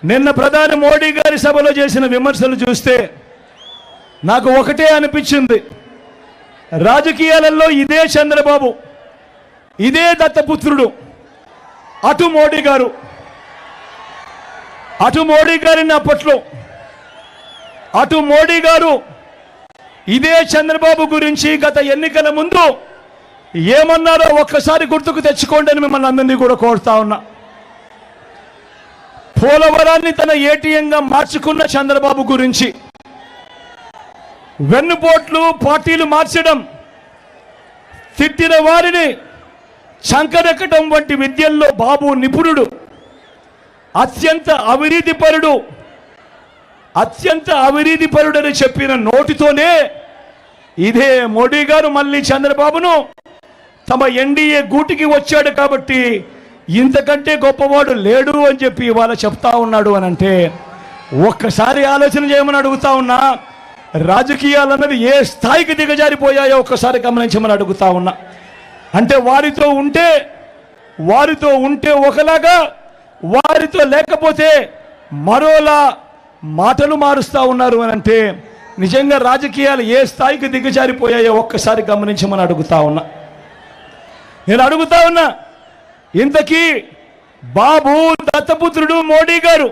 నిన్న ప్రధాని మోడీ గారి సభలో చేసిన విమర్శలు చూస్తే నాకు ఒకటే అనిపించింది. రాజకీయాలలో ఇదే చంద్రబాబు, ఇదే దత్తపుత్రుడు, అటు మోడీ గారిని అప్పట్లో, అటు మోడీ గారు ఇదే చంద్రబాబు గురించి గత ఎన్నికల ముందు ఏమన్నారో ఒక్కసారి గుర్తుకు తెచ్చుకోండి అని మిమ్మల్ని అందరినీ కూడా కోరుతా ఉన్నా. పోలవరాన్ని తన ఏటీఎంగా మార్చుకున్న చంద్రబాబు గురించి, వెన్నుపోట్లు పార్టీలు మార్చడం, తిట్టిన వారిని చంకరెక్కడం వంటి విద్యల్లో బాబు నిపుణుడు, అత్యంత అవినీతిపరుడని చెప్పిన నోటితోనే ఇదే మోడీ గారు మళ్ళీ చంద్రబాబును తమ ఎన్డీఏ గూటికి వచ్చాడు కాబట్టి ఇంతకంటే గొప్పవాడు లేడు అని చెప్పి ఇవాళ చెప్తా ఉన్నాడు అని అంటే ఒక్కసారి ఆలోచన చేయమని అడుగుతా ఉన్నా. రాజకీయాలు అన్నది ఏ స్థాయికి దిగజారిపోయాయో ఒక్కసారి గమనించమని అడుగుతా ఉన్నా. అంటే వారితో ఉంటే ఒకలాగా, వారితో లేకపోతే మరోలా మాటలు మారుస్తూ ఉన్నారు అని అంటే నిజంగా రాజకీయాలు ఏ స్థాయికి దిగజారిపోయాయో ఒక్కసారి గమనించమని అడుగుతా ఉన్నా. నేను అడుగుతా ఉన్నా, ఇంతకీ బాబు, దత్తపుత్రుడు మోడీ గారు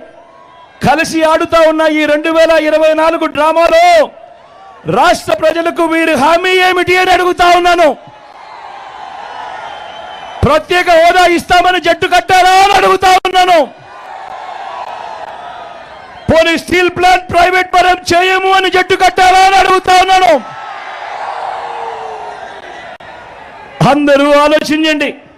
కలిసి ఆడుతా ఉన్న ఈ 2024 డ్రామాలో రాష్ట్ర ప్రజలకు వీరి హామీ ఏమిటి అని అడుగుతా ఉన్నాను. ప్రత్యేక హోదా ఇస్తామని జట్టు కట్టారా అని అడుగుతా ఉన్నాను. పోనీ స్టీల్ ప్లాంట్ ప్రైవేట్ పరం చేయము అని జట్టు కట్టారా అని అడుగుతా ఉన్నాను. అందరూ ఆలోచించండి.